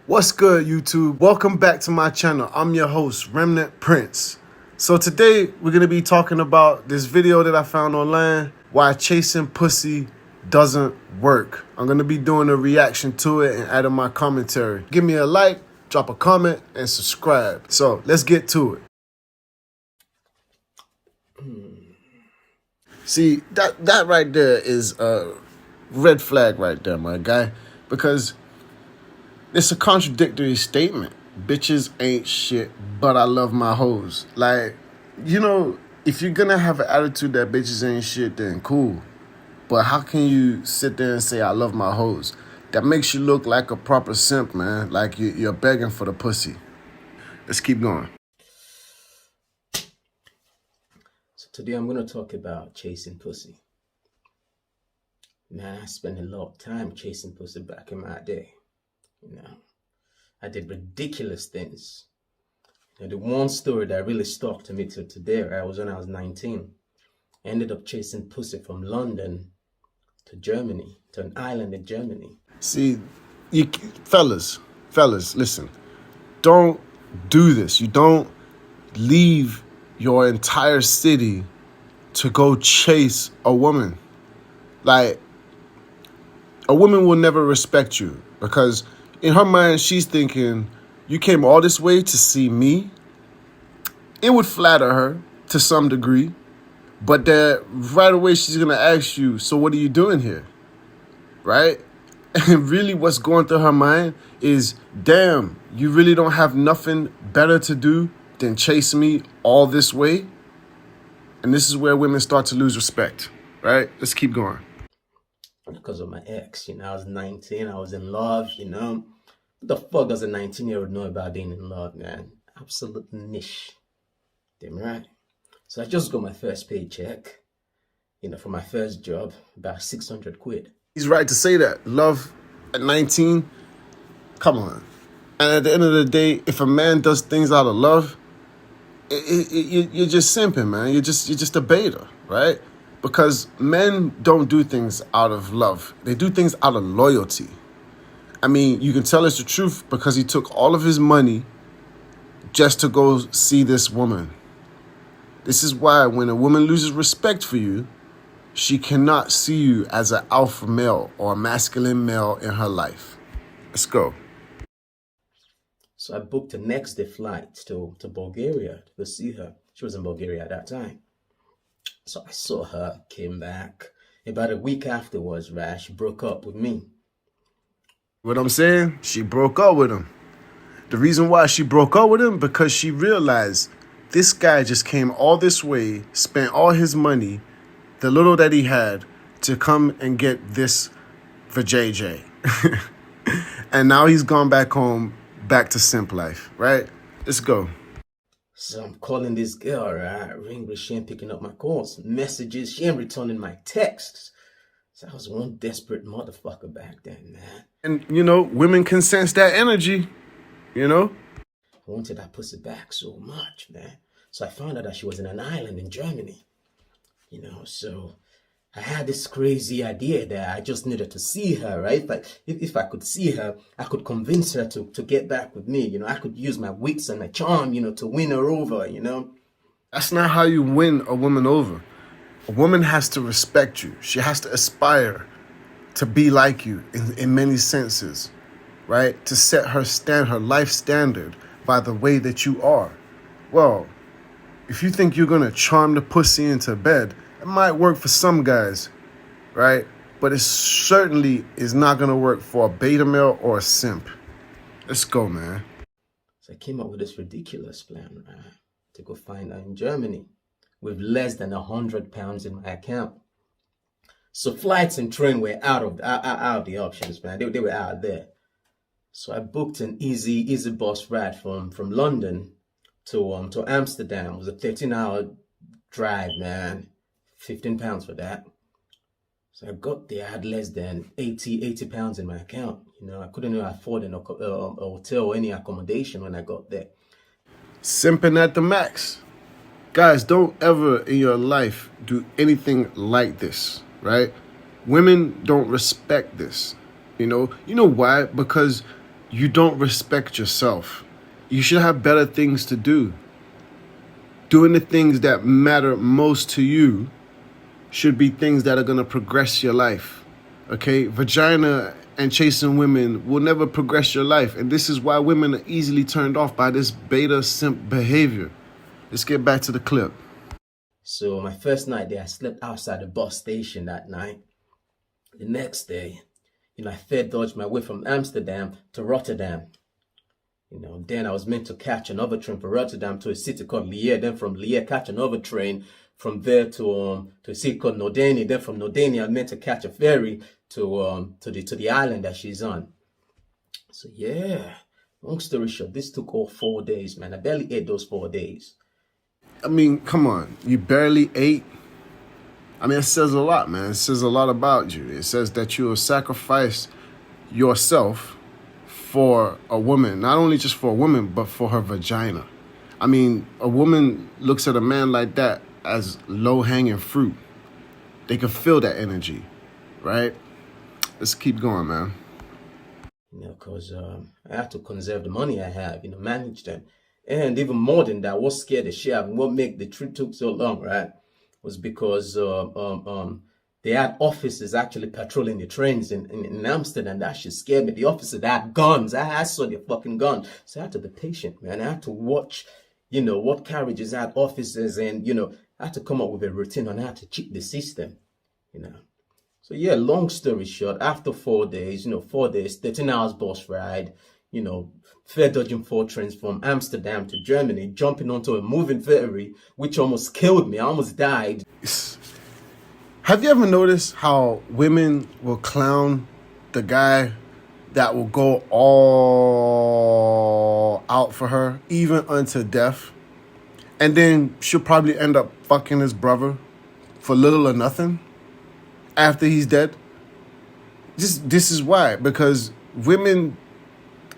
What's good, YouTube? Welcome back to my channel. I'm your host, Remnant Prince. So today we're gonna be talking about this video that I found online, why chasing pussy doesn't work. I'm gonna be doing a reaction to it and adding my commentary. Give me a like, drop a comment, and subscribe. So let's get to it. See, that right there is a red flag right there, my guy, because it's a contradictory statement. Bitches ain't shit, but I love my hoes. Like, you know, if you're gonna have an attitude that bitches ain't shit, then cool. But how can you sit there and say I love my hoes? That makes you look like a proper simp, man. Like you're begging for the pussy. Let's keep going. So today I'm going to talk about chasing pussy. Man, I spent a lot of time chasing pussy back in my day. You know, I did ridiculous things. You know, the one story that really stuck to me till today, right, was when I was 19. I ended up chasing pussy from London to Germany, to an island in Germany. See, fellas, listen. Don't do this. You don't leave your entire city to go chase a woman. Like, a woman will never respect you because in her mind, she's thinking, you came all this way to see me. It would flatter her to some degree, but that right away she's going to ask you, so what are you doing here? Right? And really what's going through her mind is, damn, you really don't have nothing better to do than chase me all this way? And this is where women start to lose respect, right? Let's keep going. Because of my ex, you know, I was 19, I was in love, you know. What the fuck does a 19-year-old know about being in love, man? Absolute niche. Damn right. So I just got my first paycheck, you know, for my first job, about 600 quid. He's right to say that. Love at 19, come on. And at the end of the day, if a man does things out of love, you're just simping, man. You're just a beta, right? Because men don't do things out of love. They do things out of loyalty. I mean, you can tell it's the truth because he took all of his money just to go see this woman. This is why when a woman loses respect for you, she cannot see you as an alpha male or a masculine male in her life. Let's go. So I booked a next day flight to Bulgaria to see her. She was in Bulgaria at that time. So I saw her, came back. About a week afterwards, right, she broke up with me. What I'm saying? She broke up with him. The reason why she broke up with him, because she realized this guy just came all this way, spent all his money, the little that he had, to come and get this for JJ. And now he's gone back home, back to simp life, right? Let's go. So I'm calling this girl, right? Ring, but she ain't picking up my calls. Messages, she ain't returning my texts. So I was one desperate motherfucker back then, man. And, you know, women can sense that energy, you know? I wanted that pussy back so much, man. So I found out that she was in an island in Germany. You know, so I had this crazy idea that I just needed to see her, right? But if I could see her, I could convince her to get back with me. You know, I could use my wits and my charm, you know, to win her over, you know? That's not how you win a woman over. A woman has to respect you. She has to aspire to be like you in many senses, right? To set her life standard by the way that you are. Well, if you think you're going to charm the pussy into bed, it might work for some guys, right? But it certainly is not going to work for a beta male or a simp. Let's go, man. So I came up with this ridiculous plan, right? To go find her in Germany with less than £100 in my account. So flights and train were out of the options, man. They were out there. So I booked an easy bus ride from London to Amsterdam. It was a 13-hour drive, man. £15 for that. So I got there, I had less than 80 pounds in my account. You know, I couldn't even afford a hotel or any accommodation when I got there. Simping at the max. Guys, don't ever in your life do anything like this, right? Women don't respect this. You know why? Because you don't respect yourself. You should have better things to do. Doing the things that matter most to you should be things that are going to progress your life. Okay? Vagina and chasing women will never progress your life. And this is why women are easily turned off by this beta simp behavior. Let's get back to the clip. So my first night there, I slept outside the bus station that night. The next day, I fair dodged my way from Amsterdam to Rotterdam. Then I was meant to catch another train from Rotterdam to a city called Lier. Then from Lier, catch another train from there to a city called Nordania. Then from Nordania, I was meant to catch a ferry to the island that she's on. So yeah, long story short, this took all 4 days, man. I barely ate those 4 days. I mean, come on. You barely ate? I mean, it says a lot, man. It says a lot about you. It says that you will sacrifice yourself for a woman. Not only just for a woman, but for her vagina. I mean, a woman looks at a man like that as low-hanging fruit. They can feel that energy, right? Let's keep going, man. Because I had to conserve the money I have, manage them. And even more than that, what scared the shit out of me, what made the trip took so long, right, was because they had officers actually patrolling the trains in Amsterdam. That shit scared me. The officers, they had guns. I saw their fucking guns. So I had to be patient, man. I had to watch, what carriages had officers, and, I had to come up with a routine on how to cheat the system, So yeah, long story short, after 4 days, 4 days, 13 hours bus ride, fair dodging 4 trains from Amsterdam to Germany, jumping onto a moving ferry, which almost killed me. I almost died. Have you ever noticed how women will clown the guy that will go all out for her, even unto death? And then she'll probably end up fucking his brother for little or nothing after he's dead. This is why. Because women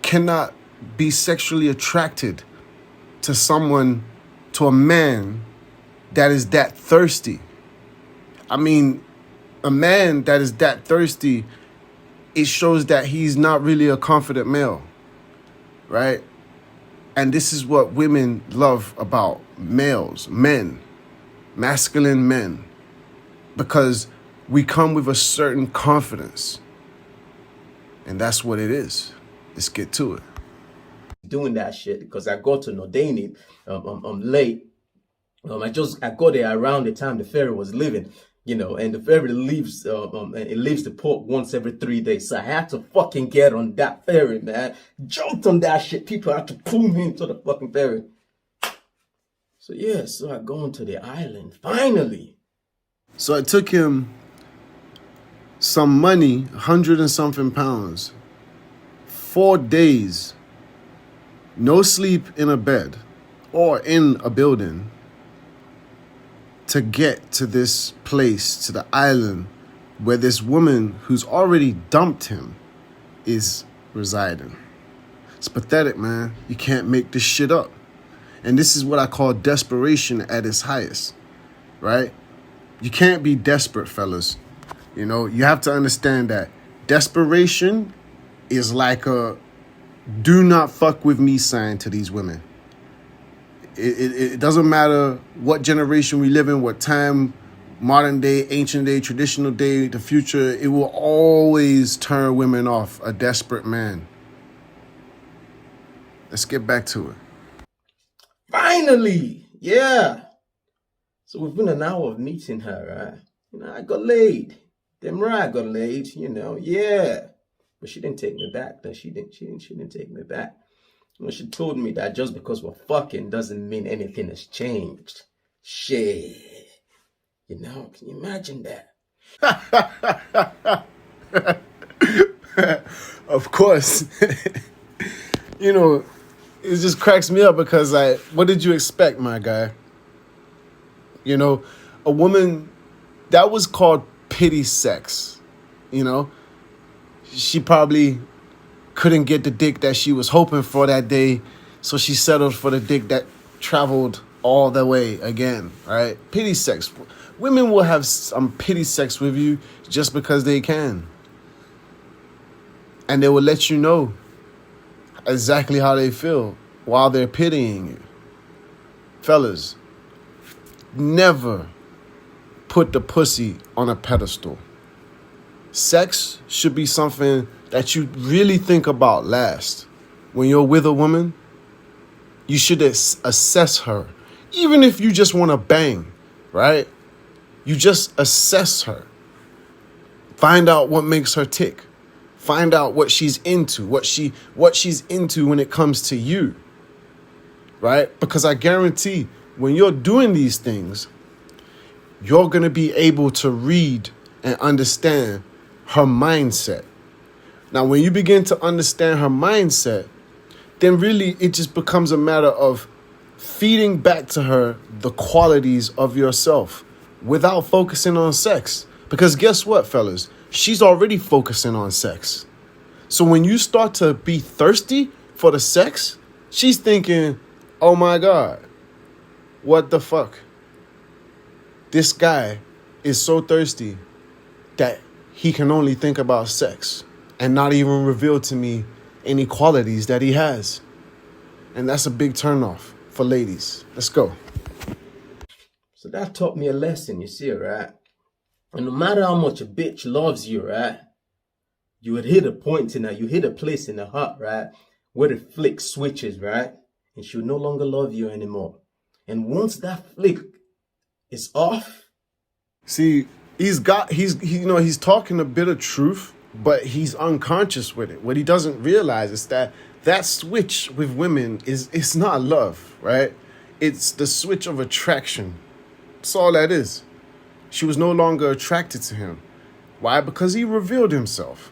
cannot be sexually attracted to a man that is that thirsty. I mean, a man that is that thirsty, it shows that he's not really a confident male, right? And this is what women love about males, men, masculine men, because we come with a certain confidence. And that's what it is. Let's get to it. Doing that shit because I got to Nordania late. I got there around the time the ferry was leaving, and the ferry leaves it leaves the port once every 3 days. So I had to fucking get on that ferry, man. Jumped on that shit. People had to pull me into the fucking ferry. So yeah, so I go onto the island finally. So it took him some money, 100 and something pounds, 4 days, no sleep in a bed or in a building, to get to this place, to the island where this woman who's already dumped him is residing. It's pathetic, man. You can't make this shit up. And this is what I call desperation at its highest, right? You can't be desperate, fellas. You have to understand that desperation is like a do not fuck with me sign to these women. It doesn't matter what generation we live in, what time, modern day, ancient day, traditional day, the future, it will always turn women off, a desperate man. Let's get back to it. Finally, yeah. So within an hour of meeting her, I got laid. Damn right, I got laid. Yeah. But she didn't take me back. Though she didn't take me back. She told me that just because we're fucking doesn't mean anything has changed. Shit. Can you imagine that? Of course. It just cracks me up because what did you expect, my guy? A woman, that was called pity sex. She probably couldn't get the dick that she was hoping for that day, so she settled for the dick that traveled all the way again, right? Pity sex. Women will have some pity sex with you just because they can. And they will let you know exactly how they feel while they're pitying you. Fellas, never put the pussy on a pedestal. Sex should be something that you really think about last. When you're with a woman, you should assess her. Even if you just want to bang, right? You just assess her. Find out what makes her tick. Find out what she's into, what she's into when it comes to you, right? Because I guarantee when you're doing these things, you're going to be able to read and understand her mindset. Now, when you begin to understand her mindset, then really it just becomes a matter of feeding back to her the qualities of yourself without focusing on sex. Because guess what, fellas? She's already focusing on sex. So when you start to be thirsty for the sex, she's thinking, oh my God, what the fuck? This guy is so thirsty that he can only think about sex and not even reveal to me any qualities that he has. And that's a big turnoff for ladies. Let's go. So that taught me a lesson, you see, right? And no matter how much a bitch loves you, right? You would hit a point in her, you hit a place in her heart, right? Where the flick switches, right? And she'll no longer love you anymore. And once that flick is off. See, he's talking a bit of truth, but he's unconscious with it. What he doesn't realize is that switch with women it's not love, right? It's the switch of attraction. That's all that is. She was no longer attracted to him. Why? Because he revealed himself.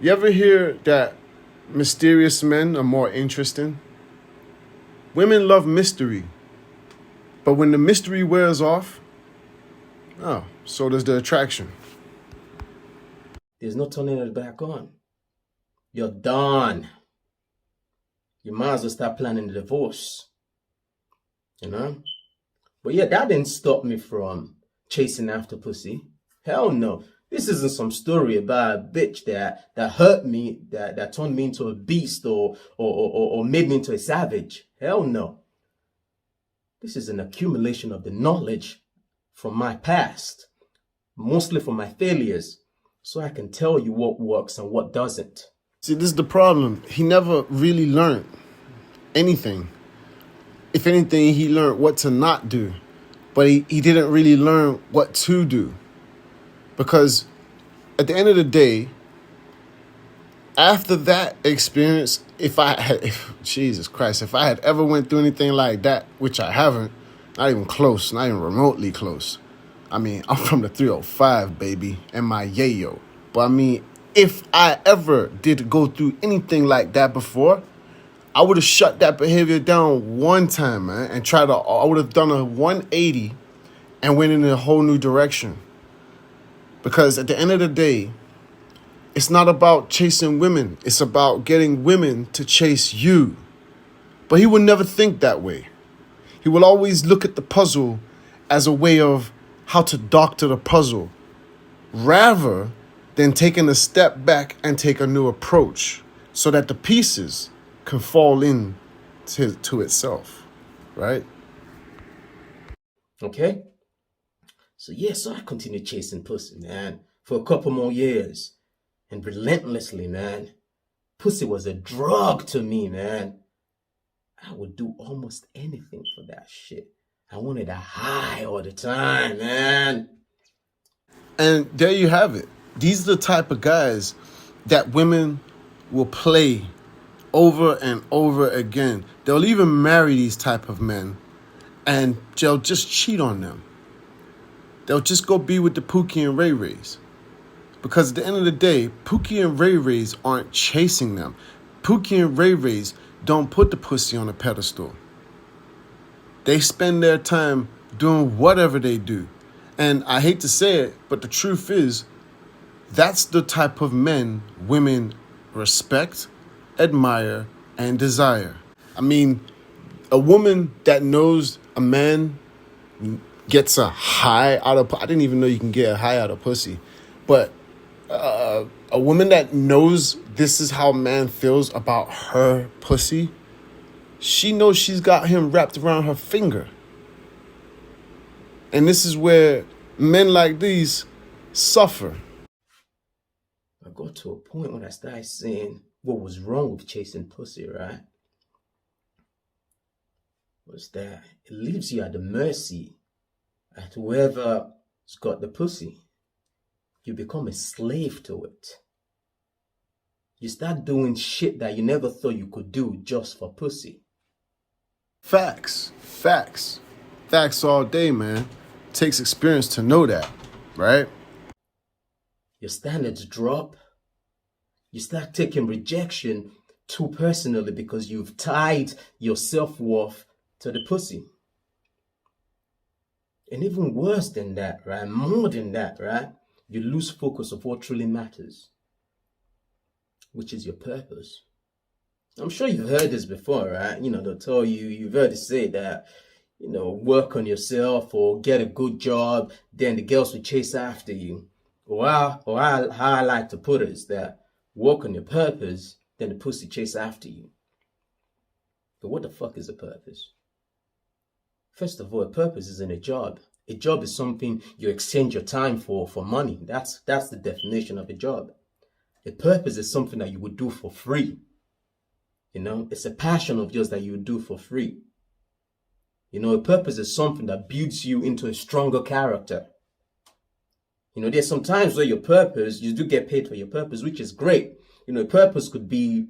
You ever hear that mysterious men are more interesting? Women love mystery. But when the mystery wears off, oh, so does the attraction. There's no turning it back on. You're done. You might as well start planning the divorce. You know? But yeah, that didn't stop me from chasing after pussy. Hell no. This isn't some story about a bitch that hurt me, that turned me into a beast or made me into a savage. Hell no. This is an accumulation of the knowledge from my past, mostly from my failures, so I can tell you what works and what doesn't. See, this is the problem. He never really learned anything. If anything, he learned what to not do, but he didn't really learn what to do. Because at the end of the day, after that experience, if I had ever went through anything like that, which I haven't, not even close, not even remotely close. I mean, I'm from the 305, baby, and my yayo. But I mean, if I ever did go through anything like that before, I would have shut that behavior down one time, man, and I would have done a 180 and went in a whole new direction. Because at the end of the day, it's not about chasing women. It's about getting women to chase you. But he will never think that way. He will always look at the puzzle as a way of how to doctor the puzzle, rather than taking a step back and take a new approach so that the pieces can fall in to itself, right? Okay? So I continued chasing pussy, man, for a couple more years. And relentlessly, man. Pussy was a drug to me, man. I would do almost anything for that shit. I wanted a high all the time, man. And there you have it. These are the type of guys that women will play over and over again. They'll even marry these type of men and they'll just cheat on them. They'll just go be with the Pookie and Ray Rays. Because at the end of the day, Pookie and Ray Rays aren't chasing them. Pookie and Ray Rays don't put the pussy on a pedestal. They spend their time doing whatever they do. And I hate to say it, but the truth is, that's the type of men women respect, admire, and desire. I mean, A woman that knows a man gets a high out of, I didn't even know you can get a high out of pussy, but a woman that knows this is how a man feels about her pussy, she knows she's got him wrapped around her finger. And this is where men like these suffer. I got to a point when I started seeing what was wrong with chasing pussy, right? Was that it leaves you at the mercy at whoever's got the pussy. You become a slave to it. You start doing shit that you never thought you could do just for pussy. Facts all day, man. Takes experience to know that, right? Your standards drop. You start taking rejection too personally because you've tied your self-worth to the pussy. And even worse than that, right? More than that, right? You lose focus of what truly matters, which is your purpose. I'm sure you've heard this before, right? They'll tell you, you've heard it say that, work on yourself or get a good job, then the girls will chase after you. How I like to put it is that work on your purpose, then the pussy chase after you. But what the fuck is a purpose? First of all, a purpose isn't a job. A job is something you exchange your time for money. That's the definition of a job. A purpose is something that you would do for free. It's a passion of yours that you would do for free. A purpose is something that builds you into a stronger character. There's some times where your purpose, you do get paid for your purpose, which is great. A purpose could be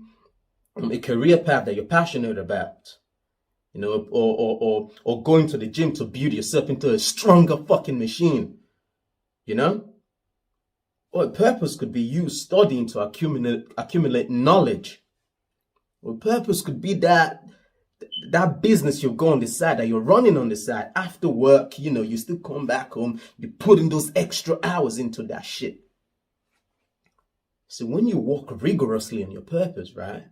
a career path that you're passionate about. Or going to the gym to build yourself into a stronger fucking machine. Or a purpose could be you studying to accumulate knowledge. Or a purpose could be that business you've got on the side, that you're running on the side. After work, you still come back home, you put in those extra hours into that shit. So when you walk rigorously on your purpose, right?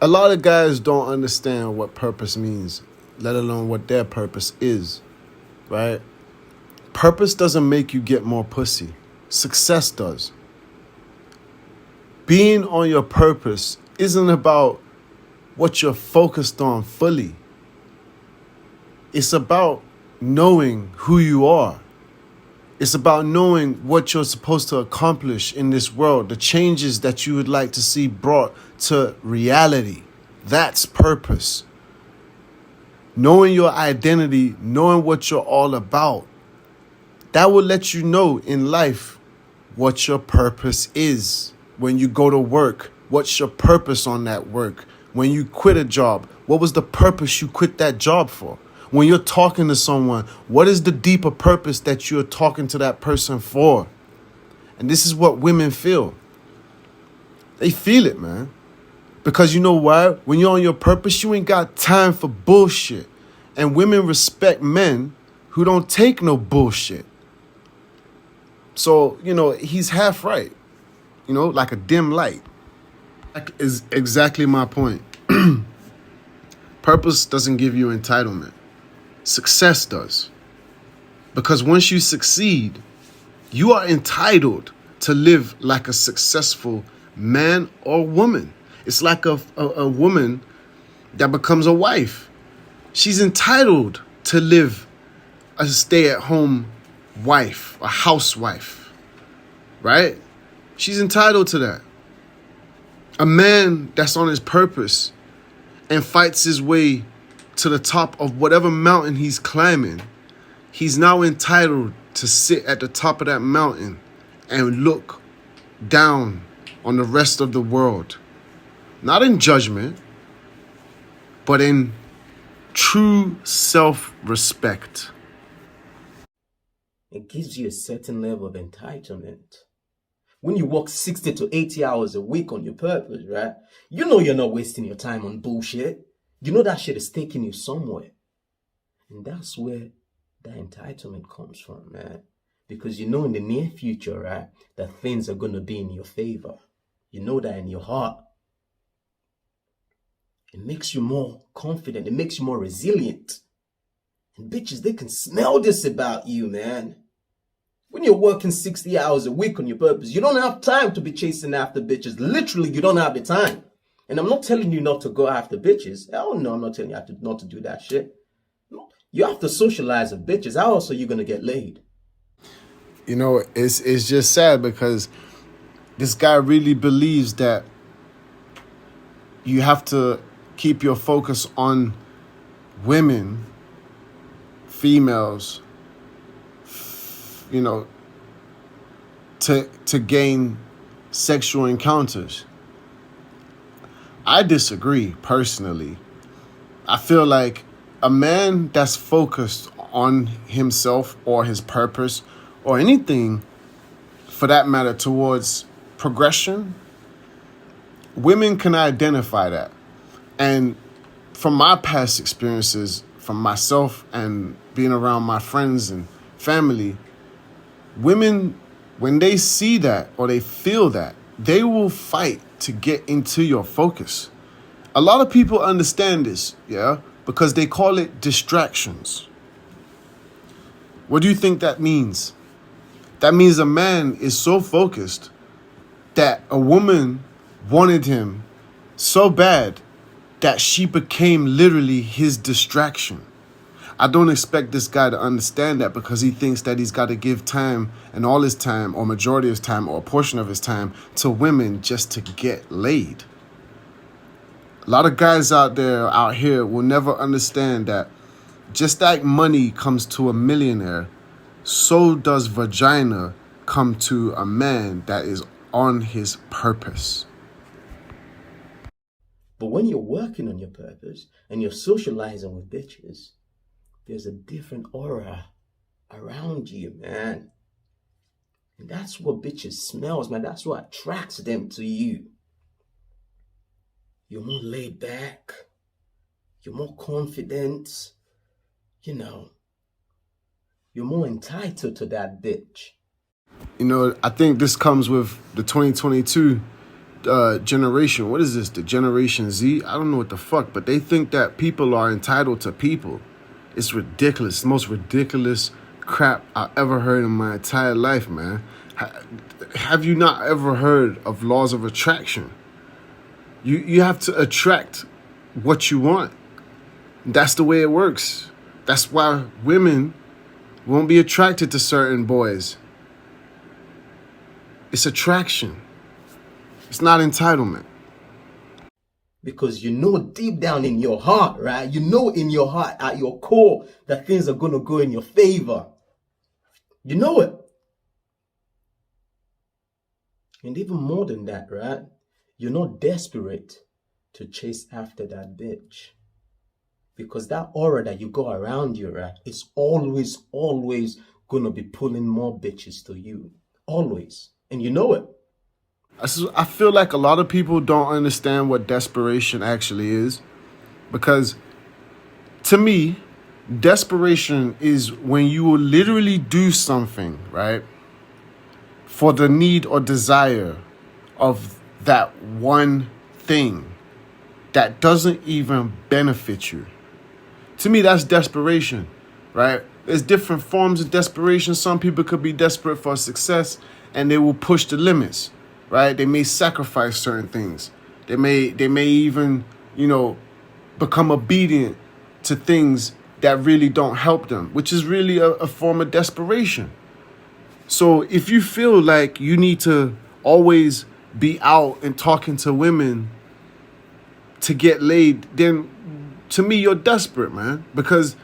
A lot of guys don't understand what purpose means, let alone what their purpose is, right? Purpose doesn't make you get more pussy. Success does. Being on your purpose isn't about what you're focused on fully. It's about knowing who you are. It's about knowing what you're supposed to accomplish in this world, the changes that you would like to see brought to reality. That's purpose. Knowing your identity, knowing what you're all about. That will let you know in life what your purpose is. When you go to work, what's your purpose on that work? When you quit a job, what was the purpose you quit that job for? When you're talking to someone, what is the deeper purpose that you're talking to that person for? And this is what women feel. They feel it, man. Because you know why? When you're on your purpose, you ain't got time for bullshit. And women respect men who don't take no bullshit. So, he's half right. Like a dim light. That is exactly my point. Purpose doesn't give you entitlement. Success does. Because once you succeed, you are entitled to live like a successful man or woman. It's like a woman that becomes a wife. She's entitled to live a stay-at-home wife, a housewife, right? She's entitled to that. A man that's on his purpose and fights his way to the top of whatever mountain he's climbing, he's now entitled to sit at the top of that mountain and look down on the rest of the world. Not in judgment, but in true self-respect. It gives you a certain level of entitlement. When you work 60 to 80 hours a week on your purpose, right? You're not wasting your time on bullshit. That shit is taking you somewhere. And that's where that entitlement comes from, man. Because in the near future, right, that things are going to be in your favor. You know that in your heart. It makes you more confident. It makes you more resilient. And bitches, they can smell this about you, man. When you're working 60 hours a week on your purpose, you don't have time to be chasing after bitches. Literally, you don't have the time. And I'm not telling you not to go after bitches. Hell no, I'm not telling you not to do that shit. You have to socialize with bitches. How else are you going to get laid? You know, it's just sad because this guy really believes that you have to keep your focus on women, females, you know, to gain sexual encounters. I disagree personally. I feel like a man that's focused on himself or his purpose or anything for that matter towards progression, women can identify that. And from my past experiences, from myself and being around my friends and family, women, when they see that or they feel that, they will fight to get into your focus. A lot of people understand this, yeah, because they call it distractions. What do you think that means? That means a man is so focused that a woman wanted him so bad that she became literally his distraction. I don't expect this guy to understand that because he thinks that he's got to give time and all his time or majority of his time or a portion of his time to women just to get laid. A lot of guys out here will never understand that just like money comes to a millionaire, so does vagina come to a man that is on his purpose. But when you're working on your purpose and you're socializing with bitches, there's a different aura around you, man. And that's what bitches smells, man. That's what attracts them to you. You're more laid back. You're more confident. You know, you're more entitled to that bitch. You know, I think this comes with the 2022 generation. What is this? The Generation Z? I don't know what the fuck, but they think that people are entitled to people. It's ridiculous. The most ridiculous crap I ever heard in my entire life, man. Have you not ever heard of laws of attraction? You have to attract what you want. That's the way it works. That's why women won't be attracted to certain boys. It's attraction. It's not entitlement. Because you know deep down in your heart, right? You know in your heart, at your core, that things are going to go in your favor. You know it. And even more than that, right? You're not desperate to chase after that bitch. Because that aura that you go around you, right? It's always going to be pulling more bitches to you. Always. And you know it. I feel like a lot of people don't understand what desperation actually is. Because to me, desperation is when you will literally do something, right? For the need or desire of that one thing that doesn't even benefit you. To me, that's desperation, right? There's different forms of desperation. Some people could be desperate for success and they will push the limits, right? They may sacrifice certain things. They may even, become obedient to things that really don't help them, which is really a form of desperation. So if you feel like you need to always be out and talking to women to get laid, then to me, you're desperate, man. Because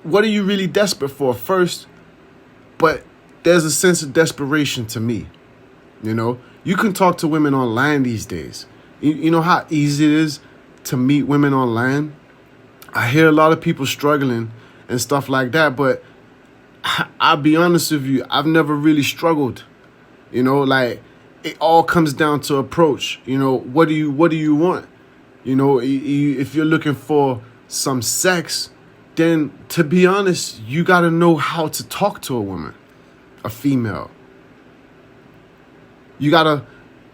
what are you really desperate for first? But there's a sense of desperation to me. You can talk to women online these days. You know how easy it is to meet women online? I hear a lot of people struggling and stuff like that, but I'll be honest with you, I've never really struggled. It all comes down to approach. What do you want? If you're looking for some sex, then to be honest, you got to know how to talk to a woman, a female. You got to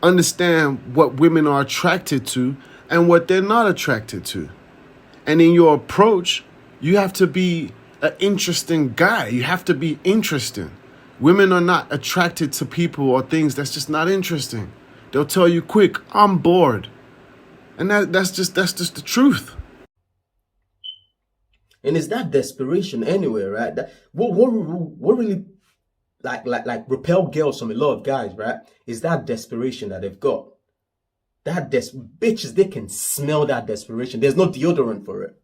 understand what women are attracted to and what they're not attracted to. And in your approach, you have to be an interesting guy. You have to be interesting. Women are not attracted to people or things that's just not interesting. They'll tell you quick, I'm bored. And that's just the truth. And it's that desperation anyway, right? That what really like repel girls from a lot of guys, right? Is that desperation that they've got. That bitches, they can smell that desperation. There's no deodorant for it.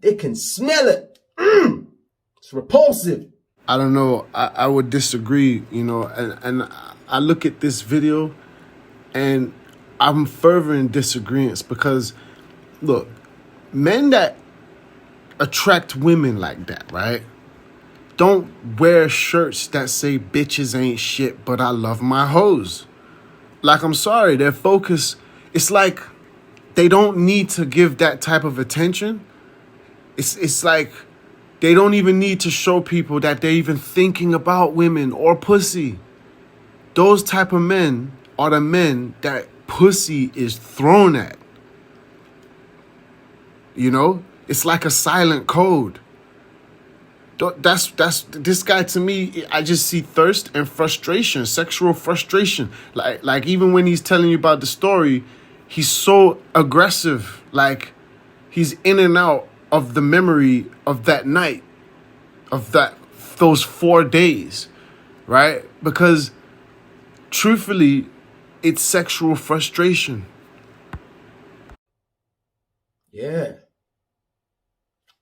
They can smell it. It's repulsive. I don't know. I would disagree, and I look at this video and I'm further in disagreement because, look, men that attract women like that, right? Don't wear shirts that say bitches ain't shit, but I love my hoes. Like, I'm sorry, their focus, it's like they don't need to give that type of attention. It's like they don't even need to show people that they're even thinking about women or pussy. Those type of men are the men that pussy is thrown at. It's like a silent code. That's this guy, to me, I just see thirst and frustration, sexual frustration. Like even when he's telling you about the story, he's so aggressive. Like he's in and out of the memory of that night, of those 4 days, right? Because truthfully, it's sexual frustration. Yeah.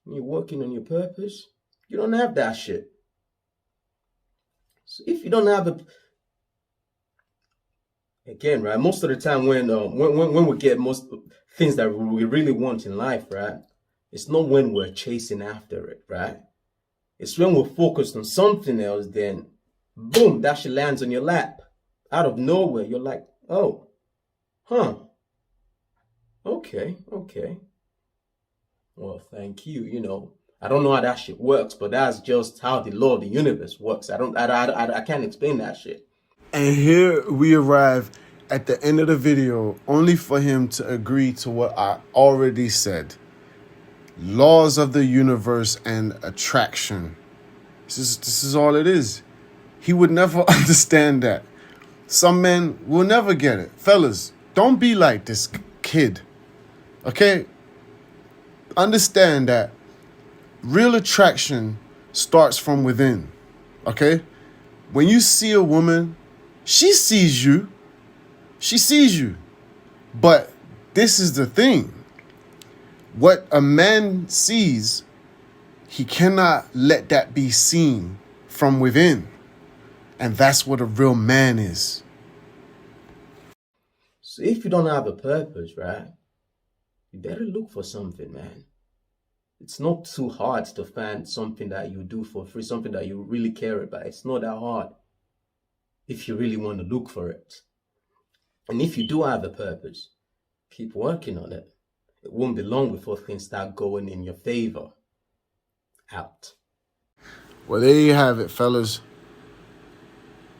When you're working on your purpose, you don't have that shit. So if you don't have it, again, right? Most of the time, when we get most things that we really want in life, right? It's not when we're chasing after it, right? It's when we're focused on something else, then boom, that shit lands on your lap. Out of nowhere, you're like, oh, huh. Okay. Well, thank you. I don't know how that shit works, but that's just how the law of the universe works. I can't explain that shit. And here we arrive at the end of the video, only for him to agree to what I already said. Laws of the universe and attraction. This is all it is. He would never understand that. Some men will never get it. Fellas, don't be like this kid. Okay? Understand that real attraction starts from within. Okay? When you see a woman, she sees you. She sees you. But this is the thing. What a man sees, he cannot let that be seen from within. And that's what a real man is. So if you don't have a purpose, right, you better look for something, man. It's not too hard to find something that you do for free, something that you really care about. It's not that hard if you really want to look for it. And if you do have a purpose, keep working on it. It won't be long before things start going in your favor. Out. Well, there you have it, fellas.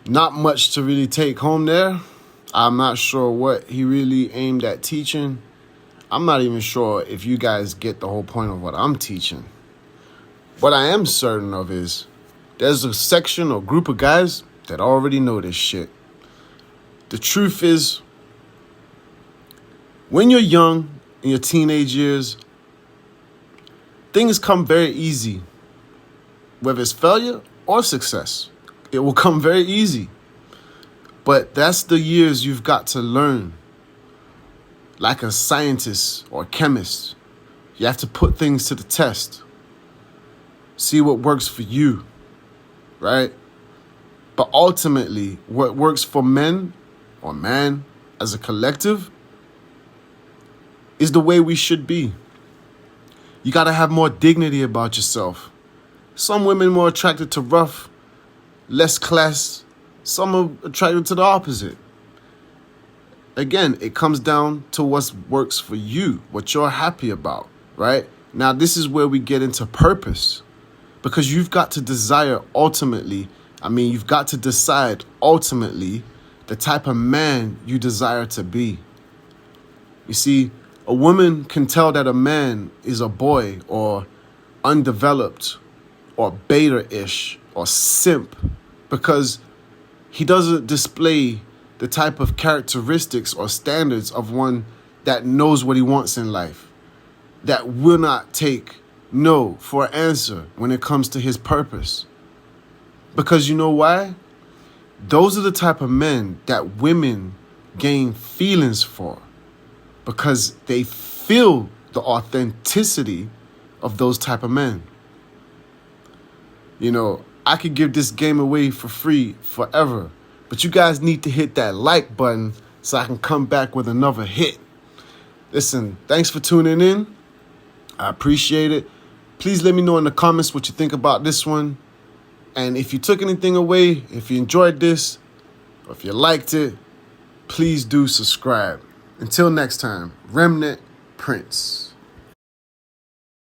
Not much to really take home there. I'm not sure what he really aimed at teaching. I'm not even sure if you guys get the whole point of what I'm teaching. What I am certain of is there's a section or group of guys that already know this shit. The truth is, when you're young, in your teenage years, things come very easy. Whether it's failure or success, it will come very easy. But that's the years you've got to learn. Like a scientist or a chemist, you have to put things to the test. See what works for you, right? But ultimately, what works for men or man as a collective is the way we should be. You got to have more dignity about yourself. Some women more attracted to rough, less class. Some are attracted to the opposite. Again, it comes down to what works for you, what you're happy about, right? Now, this is where we get into purpose, because you've got to desire ultimately, you've got to decide ultimately the type of man you desire to be. You see, A woman can tell that a man is a boy or undeveloped or beta-ish or simp because he doesn't display the type of characteristics or standards of one that knows what he wants in life, that will not take no for an answer when it comes to his purpose. Because you know why? Those are the type of men that women gain feelings for, because they feel the authenticity of those type of men. You know, I could give this game away for free forever, but you guys need to hit that like button so I can come back with another hit. Listen, thanks for tuning in. I appreciate it. Please let me know in the comments what you think about this one. And if you took anything away, if you enjoyed this, or if you liked it, please do subscribe. Until next time, Remnant Prince.